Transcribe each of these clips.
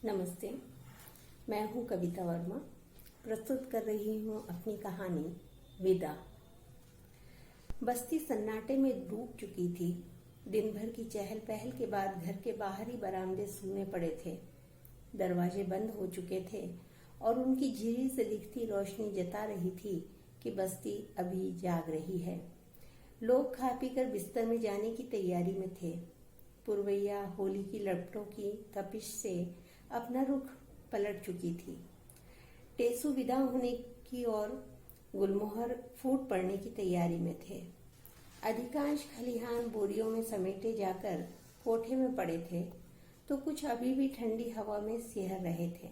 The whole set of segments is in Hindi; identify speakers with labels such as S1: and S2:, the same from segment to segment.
S1: नमस्ते, मैं हूं कविता वर्मा। प्रस्तुत कर रही हूं अपनी कहानी विदा। बस्ती सन्नाटे में डूब चुकी थी। दिन भर की चहल पहल के बाद घर के बाहरी बरामदे सूने पड़े थे। दरवाजे बंद हो चुके थे और उनकी झिरी से दिखती रोशनी जता रही थी कि बस्ती अभी जाग रही है। लोग खा पीकर बिस्तर में जाने की तैयारी में थे। पुरवैया होली की लपटों की तपिश से अपना रुख पलट चुकी थी। टेसू विदा होने की और गुलमोहर फूट पड़ने की तैयारी में थे। अधिकांश खलिहान बोरियों में समेटे जाकर कोठे में पड़े थे, तो कुछ अभी भी ठंडी हवा में सिहर रहे थे।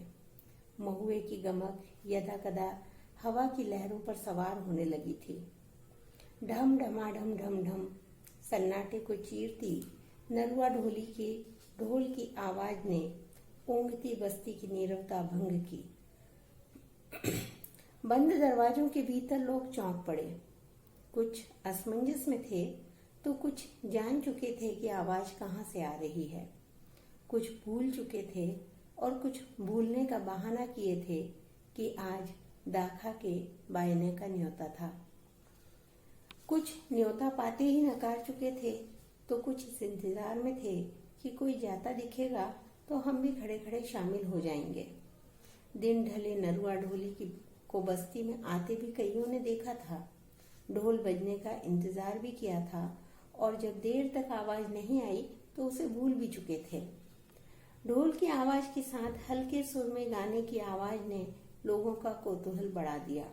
S1: महुए की गमक यदा कदा हवा की लहरों पर सवार होने लगी थी। ढम ढमाढम ढम ढम सन्नाटे को चीरती नरुआ ढोल की आवाज ने ऊँघती बस्ती की नीरवता भंग की। बंद दरवाजों के भीतर लोग चौंक पड़े। कुछ असमंजस में थे तो कुछ जान चुके थे कि आवाज कहाँ से आ रही है। कुछ भूल चुके थे और कुछ भूलने का बहाना किए थे कि आज दाखा के बायने का न्योता था। कुछ न्योता पाते ही नकार चुके थे तो कुछ इस इंतजार में थे कि कोई जाता दिखेगा तो हम भी खड़े खड़े शामिल हो जाएंगे। दिन ढले नरुआ ढोली को बस्ती में आते भी कईयों ने देखा था। ढोल बजने का इंतजार भी किया था और जब देर तक आवाज नहीं आई तो उसे भूल भी चुके थे। ढोल की आवाज के साथ हल्के सुर में गाने की आवाज ने लोगों का कौतूहल बढ़ा दिया।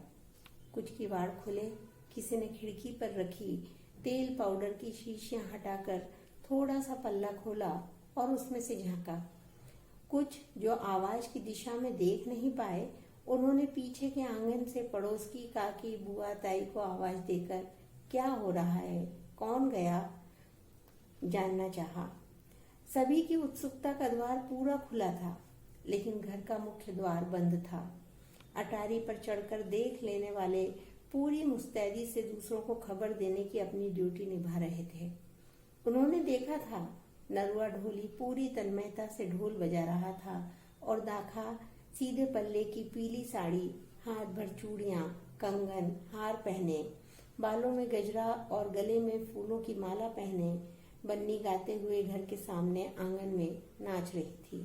S1: कुछ किवाड़ खुले, किसी ने खिड़की पर रखी तेल पाउडर की शीशियां हटाकर थोड़ा सा पल्ला खोला और उसमें से झांका। कुछ जो आवाज की दिशा में देख नहीं पाए, उन्होंने पीछे के आंगन से पड़ोस की काकी बुआ ताई को आवाज देकर क्या हो रहा है, कौन गया, जानना चाहा। सभी की उत्सुकता का द्वार पूरा खुला था, लेकिन घर का मुख्य द्वार बंद था। अटारी पर चढ़कर देख लेने वाले पूरी मुस्तैदी से दूसरों को खबर देने की अपनी ड्यूटी निभा रहे थे। उन्होंने देखा था नरुआ ढोली पूरी तन्मयता से ढोल बजा रहा था और दाखा सीधे पल्ले की पीली साड़ी, हाथ भर चूड़ियां, कंगन, हार पहने, बालों में गजरा और गले में फूलों की माला पहने बन्नी गाते हुए घर के सामने आंगन में नाच रही थी।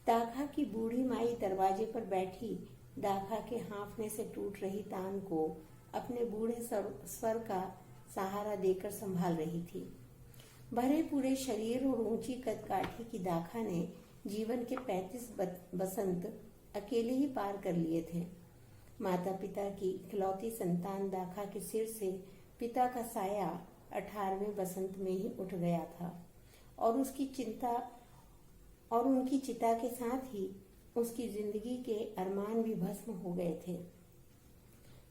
S1: दाखा की बूढ़ी माई दरवाजे पर बैठी दाखा के हांफने से टूट रही तान को अपने बूढ़े स्वर का सहारा देकर संभाल रही थी। भरे पूरे शरीर और ऊंची कदकाठी की दाखा ने जीवन के 35 बसंत अकेले ही पार कर लिए थे। माता पिता की इकलौती संतान दाखा के सिर से पिता का साया 18वें बसंत में ही उठ गया था और उनकी चिता के साथ ही उसकी जिंदगी के अरमान भी भस्म हो गए थे।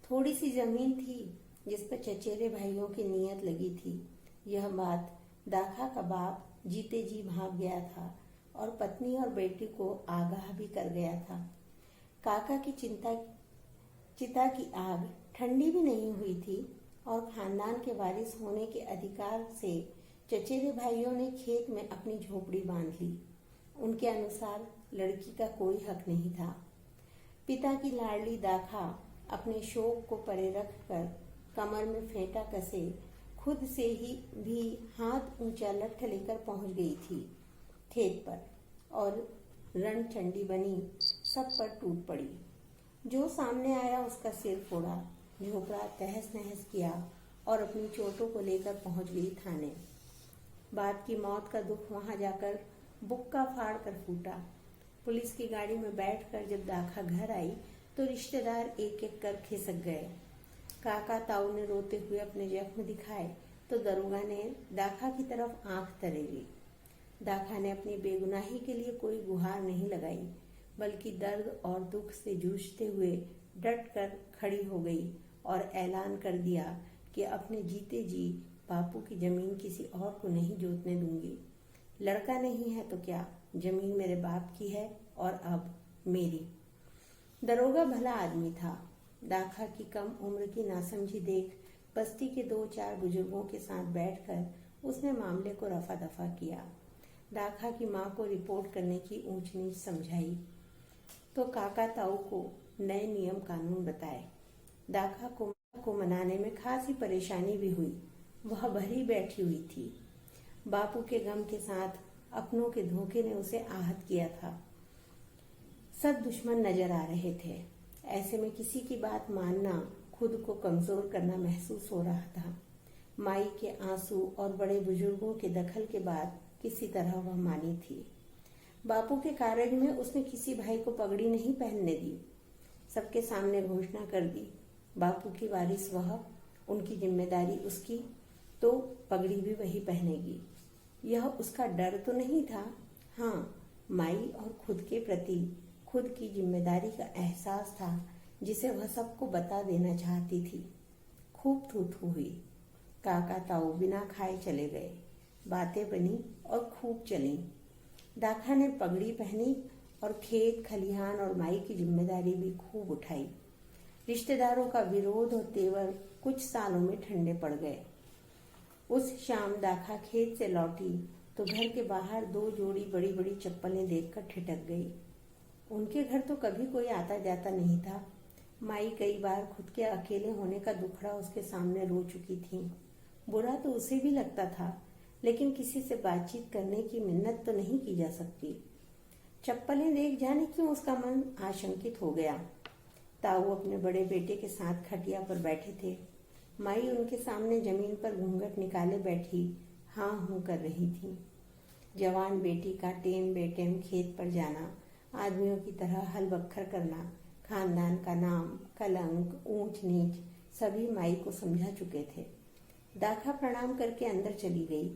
S1: थोड़ी सी जमीन थी जिस पर चचेरे भाइयों की नीयत लगी थी। यह बात दाखा का बाप जीते जी भाग गया था और पत्नी और बेटी को आगाह भी कर गया था। काका की चिता की आग ठंडी भी नहीं हुई थी और खानदान के वारिस होने के अधिकार से चचेरे भाइयों ने खेत में अपनी झोपड़ी बांध ली। उनके अनुसार लड़की का कोई हक नहीं था। पिता की लाडली दाखा अपने शोक को परे रखकर कमर में फेंटा कसे खुद से ही भी हाथ ऊंचा लट्ठ लेकर पहुंच गई थी खेत पर और रण चंडी बनी सब पर टूट पड़ी। जो सामने आया उसका सिर फोड़ा, झोपड़ा तहस नहस किया और अपनी चोटों को लेकर पहुंच गई थाने। बाप की मौत का दुख वहां जाकर बुक्का फाड़ कर फूटा। पुलिस की गाड़ी में बैठकर जब दाखा घर आई तो रिश्तेदार एक एक कर खिसक गए। काका ताऊ ने रोते हुए अपने जख्म दिखाए तो दरोगा ने दाखा की तरफ आंख तरेली। दाखा ने अपनी बेगुनाही के लिए कोई गुहार नहीं लगाई, बल्कि दर्द और दुख से जूझते हुए डट कर खड़ी हो गई और ऐलान कर दिया कि अपने जीते जी बापू की जमीन किसी और को नहीं जोतने दूंगी। लड़का नहीं है तो क्या, जमीन मेरे बाप की है और अब मेरी। दरोगा भला आदमी था। दाखा की कम उम्र की नासमझी देख बस्ती के 2-4 बुजुर्गों के साथ बैठकर उसने मामले को रफा दफा किया। दाखा की माँ को रिपोर्ट करने की ऊंच नीच समझाई तो काका ताऊ को नए नियम कानून बताए। दाखा को मनाने में खासी परेशानी भी हुई। वह भरी बैठी हुई थी। बापू के गम के साथ अपनों के धोखे ने उसे आहत किया था। सब दुश्मन नजर आ रहे थे। ऐसे में किसी की बात मानना खुद को कमजोर करना महसूस हो रहा था। माई के आंसू और बड़े बुजुर्गों के दखल के बाद किसी तरह वह मानी थी। बापू के कार्य में उसने किसी भाई को पगड़ी नहीं पहनने दी। सबके सामने घोषणा कर दी, बापू की वारिस वह, उनकी जिम्मेदारी उसकी, तो पगड़ी भी वही पहनेगी। यह उसका डर तो नहीं था, हाँ, माई और खुद के प्रति खुद की जिम्मेदारी का एहसास था जिसे वह सबको बता देना चाहती थी। खूब थू-थू हुई। काका ताऊ बिना खाए चले गए। बातें बनी और खूब चली। दाखा ने पगड़ी पहनी और खेत खलिहान और माई की जिम्मेदारी भी खूब उठाई। रिश्तेदारों का विरोध और तेवर कुछ सालों में ठंडे पड़ गए। उस शाम दाखा खेत से लौटी तो घर के बाहर 2 जोड़ी बड़ी बड़ी चप्पलें देखकर ठिठक गई। उनके घर तो कभी कोई आता जाता नहीं था। माई कई बार खुद के अकेले होने का दुखड़ा उसके सामने रो चुकी थी। बुरा तो उसे भी लगता था, लेकिन किसी से बातचीत करने की मिन्नत तो नहीं की जा सकती। चप्पलें देख जाने क्यों उसका मन आशंकित हो गया। ताऊ अपने बड़े बेटे के साथ खटिया पर बैठे थे। माई उनके सामने जमीन पर घूंघट निकाले बैठी हाँ हूं कर रही थी। जवान बेटी का टेम बेटेम खेत पर जाना, आदमियों की तरह हल बखर करना, खानदान का नाम, कलंक, ऊंच नीच सभी माई को समझा चुके थे। दाखा प्रणाम करके अंदर चली गई।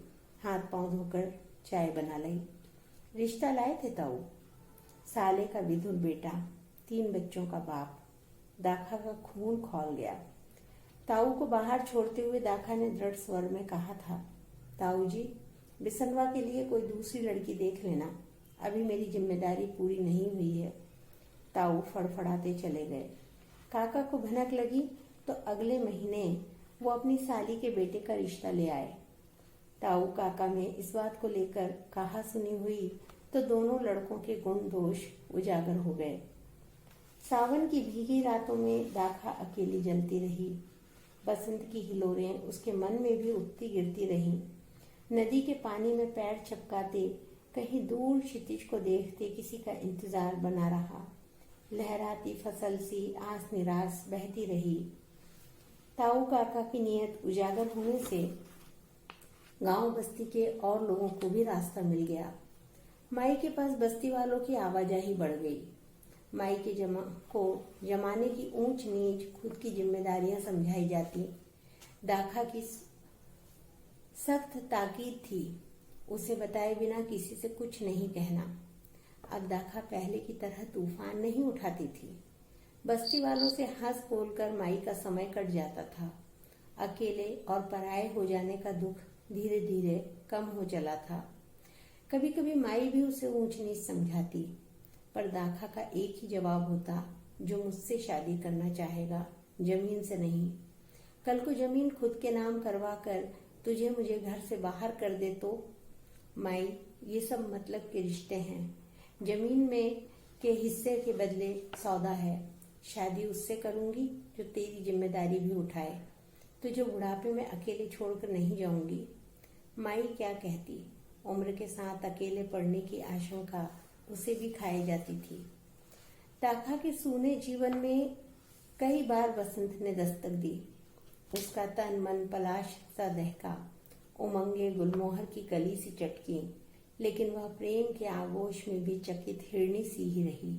S1: हाथ पांव धोकर चाय बना लाई। रिश्ता लाए थे ताऊ। साले का विधुर बेटा, 3 बच्चों का बाप। दाखा का खून खौल गया। ताऊ को बाहर छोड़ते हुए दाखा ने दृढ़ स्वर में कहा था, ताऊ जी, बिसनवा के लिए कोई दूसरी लड़की देख लेना, अभी मेरी जिम्मेदारी पूरी नहीं हुई है। ताऊ फड़फड़ाते चले गए। काका को भनक लगी तो अगले महीने वो अपनी साली के बेटे का रिश्ता ले आए। ताऊ काका में इस बात को लेकर कहा सुनी हुई तो दोनों लड़कों के गुण दोष उजागर हो गए। सावन की भीगी रातों में दाखा अकेली जलती रही। बसंत की हिलोरें उसके मन में भी उठती गिरती रहीं। नदी के पानी में पैर चपकाते, कहीं दूर क्षितिज को देखते किसी का इंतजार बना रहा। लहराती फसल सी आस निराश बहती रही। ताऊ काका की नीयत उजागर होने से गांव बस्ती के और लोगों को भी रास्ता मिल गया। माई के पास बस्ती वालों की आवाजाही बढ़ गई। माई के जमाने की ऊंच नीच खुद की जिम्मेदारियां समझाई जाती। दाखा की सख्त ताकीद थी, उसे बताए बिना किसी से कुछ नहीं कहना। अब दाखा पहले की तरह तूफान नहीं उठाती थी। बस्ती वालों से हंस बोलकर माई का समय कट जाता था। अकेले और पराये हो जाने का दुख धीरे धीरे कम हो चला था। कभी कभी माई भी उसे ऊंच नीच समझाती, पर दाखा का एक ही जवाब होता, जो मुझसे शादी करना चाहेगा, जमीन से नहीं। कल को जमीन खुद के नाम करवा कर तुझे मुझे घर से बाहर कर दे तो? माई, ये सब मतलब के रिश्ते हैं। जमीन में के हिस्से के बदले सौदा है। शादी उससे करूंगी जो तेरी जिम्मेदारी भी उठाए। तुझे बुढ़ापे में अकेले छोड़कर नहीं जाऊंगी। माई क्या कहती, उम्र के साथ अकेले पड़ने की आशंका उसे भी खाई जाती थी। दाखा के सूने जीवन में कई बार बसंत ने दस्तक दी। उसका तन मन पलाश सा दहका, उमंगे गुलमोहर की कली सी चटकी, लेकिन वह प्रेम के आगोश में भी चकित हिरणी सी ही रही।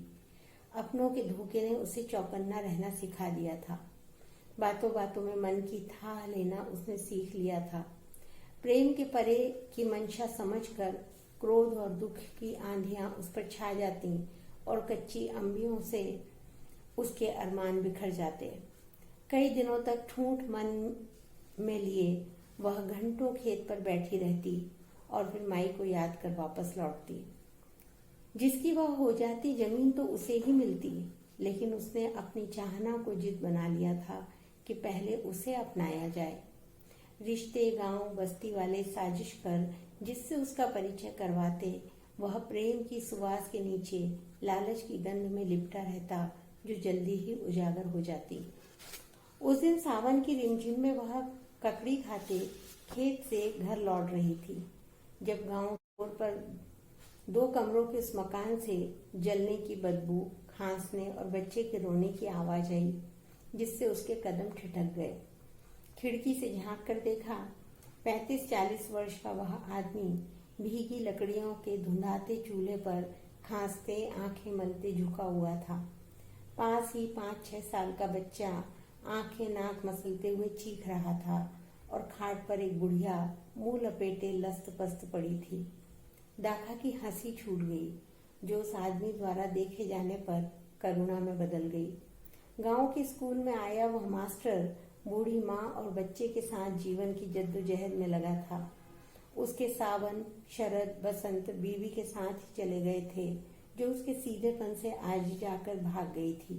S1: अपनों के धोखे ने उसे चौकन्ना रहना सिखा दिया था। बातों बातों में मन की थाह लेना उसने सीख लिया था। प्रेम के परे की मंशा समझकर क्रोध और दुख की आंधियां उस पर छा जाती और कच्ची अंबियों से उसके अरमान बिखर जाते। कई दिनों तक ठूंठ मन में लिए वह घंटों खेत पर बैठी रहती और फिर माई को याद कर वापस लौटती। जिसकी वह हो जाती जमीन तो उसे ही मिलती, लेकिन उसने अपनी चाहना को जिद बना लिया था कि पहले उसे अपनाया जाए। रिश्ते, गांव, बस्ती वाले साजिश कर जिससे उसका परिचय करवाते वह प्रेम की सुवास के नीचे लालच की गंध में लिपटा रहता, जो जल्दी ही उजागर हो जाती। उस दिन सावन की रिमझिम में वह ककड़ी खाते खेत से घर लौट रही थी, जब गांव रोड पर 2 कमरों के उस मकान से जलने की बदबू, खांसने और बच्चे के रोने की आवाज आई, जिससे उसके कदम ठिठक गए। खिड़की से झांक कर देखा, 35-40 वर्ष का वह आदमी भीगी लकड़ियों के धुंधाते चूल्हे पर खांसते, आंखें मलते झुका हुआ था। पास ही 5-6 साल का बच्चा आंखें नाक मसलते हुए चीख रहा था और खाट पर एक बुढ़िया मुंह लपेटे लस्त पस्त पड़ी थी। दाखा की हंसी छूट गई, जो उस आदमी द्वारा देखे जाने पर करुणा में बदल गई। गांव के स्कूल में आया वह मास्टर बूढ़ी माँ और बच्चे के साथ जीवन की जद्दोजहद में लगा था। उसके सावन, शरद, बसंत बीवी के साथ ही चले गए थे, जो उसके सीधेपन से आज जाकर भाग गई थी।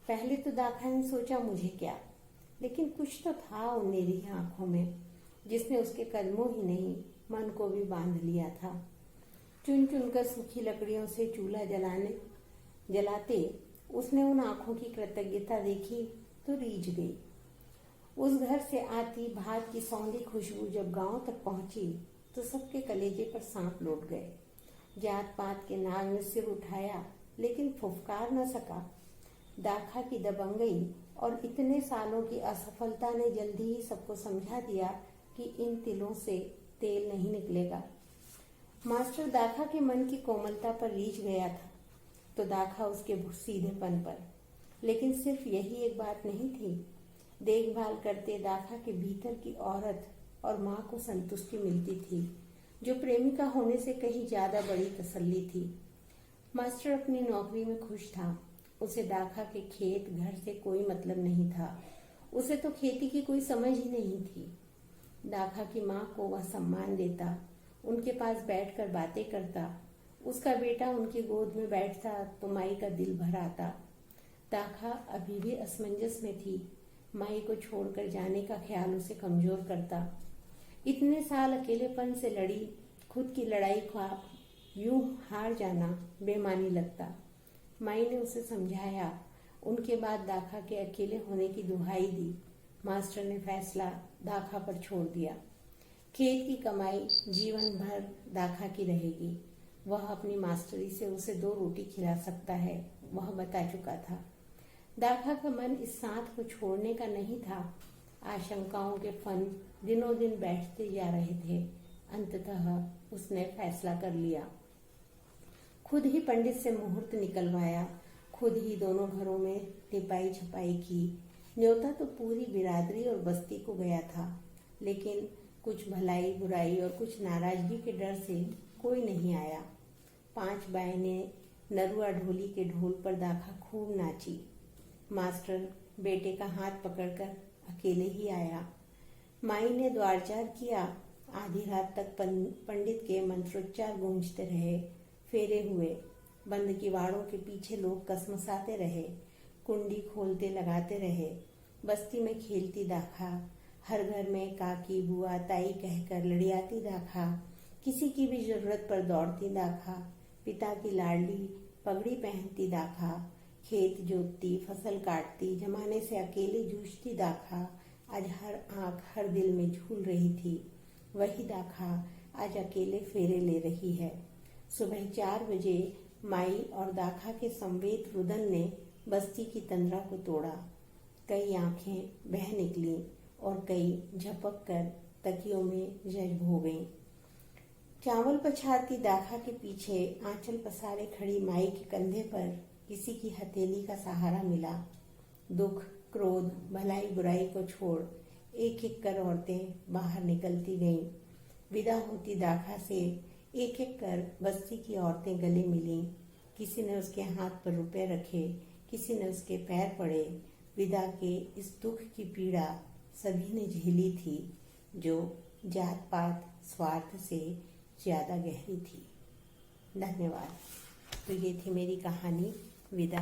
S1: पहले तो दाखा ने सोचा मुझे क्या, लेकिन कुछ तो था उन निरीह आंखों में, जिसने उसके कदमों ही नहीं मन को भी बांध लिया था। चुन चुनकर सूखी लकड़ियों से चूल्हा जलाते उसने उन आंखों की कृतज्ञता देखी तो रीझ गई। उस घर से आती भात की सौंधी खुशबू जब गांव तक पहुंची तो सबके कलेजे पर सांप लौट गए। जात पात के नाग ने सिर उठाया, लेकिन फुफकार न सका। दाखा की दबंगई और इतने सालों की असफलता ने जल्दी ही सबको समझा दिया कि इन तिलों से तेल नहीं निकलेगा। मास्टर दाखा के मन की कोमलता पर रीझ गया था, तो दाखा उसके सीधेपन पर। लेकिन सिर्फ यही एक बात नहीं थी। देखभाल करते दाखा के भीतर की औरत और माँ को संतुष्टि मिलती थी, जो प्रेमिका होने से कहीं ज्यादा बड़ी तसल्ली थी। मास्टर अपनी नौकरी में खुश था। उसे दाखा के खेत घर से कोई मतलब नहीं था। उसे तो खेती की कोई समझ ही नहीं थी। दाखा की माँ को वह सम्मान देता, उनके पास बैठकर बातें करता। उसका बेटा उनकी गोद में बैठता तो माई का दिल भर आता। दाखा अभी भी असमंजस में थी। माई को छोड़कर जाने का ख्याल उसे कमजोर करता। इतने साल अकेलेपन से लड़ी खुद की लड़ाई का यूं हार जाना बेमानी लगता। माई ने उसे समझाया। उनके बाद दाखा के अकेले होने की दुहाई दी। मास्टर ने फैसला दाखा पर छोड़ दिया। खेत की कमाई जीवन भर दाखा की रहेगी। वह अपनी मास्टरी से उसे 2 रोटी खिला सकता है, वह बता चुका था। दाखा का मन इस साथ को छोड़ने का नहीं था। आशंकाओं के फन दिनों दिन बैठते जा रहे थे। अंततः उसने फैसला कर लिया। खुद ही पंडित से मुहूर्त निकलवाया, खुद ही दोनों घरों में लिपाई छपाई की। न्योता तो पूरी बिरादरी और बस्ती को गया था, लेकिन कुछ भलाई बुराई और कुछ नाराजगी के डर से कोई नहीं आया। 5 बायने नरुआ ढोली के ढोल पर दाखा खूब नाची। मास्टर बेटे का हाथ पकड़कर अकेले ही आया। माई ने द्वारचार किया। आधी रात तक पंडित के मंत्रोच्चार गूंजते रहे। फेरे हुए। बंद किवाड़ों के पीछे लोग कसमसाते रहे। कुंडी खोलते लगाते रहे। बस्ती में खेलती दाखा, हर घर में काकी बुआ ताई कहकर लड़ियाती दाखा, किसी की भी जरूरत पर दौड़ती दाखा, पिता की लाडली पगड़ी पहनती दाखा, खेत जोतती फसल काटती जमाने से अकेले जूझती दाखा आज हर आंख हर दिल में झूल रही थी। वही दाखा आज अकेले फेरे ले रही है। सुबह 4 बजे माई और दाखा के संवेद रुदन ने बस्ती की तंद्रा को तोड़ा। कई आंखें बह निकली और कई झपक कर तकियों में जज्ब हो गईं। चावल पछाड़ती दाखा के पीछे आंचल पसारे खड़ी माई के कंधे पर किसी की हथेली का सहारा मिला। दुख, क्रोध, भलाई बुराई को छोड़ एक एक कर औरतें बाहर निकलती गईं। विदा होती दाखा से एक एक कर बस्ती की औरतें गले मिलीं। किसी ने उसके हाथ पर रुपए रखे, किसी ने उसके पैर पड़े। विदा के इस दुख की पीड़ा सभी ने झेली थी, जो जात पात स्वार्थ से ज्यादा गहरी थी। धन्यवाद। तो ये थी मेरी कहानी विदा।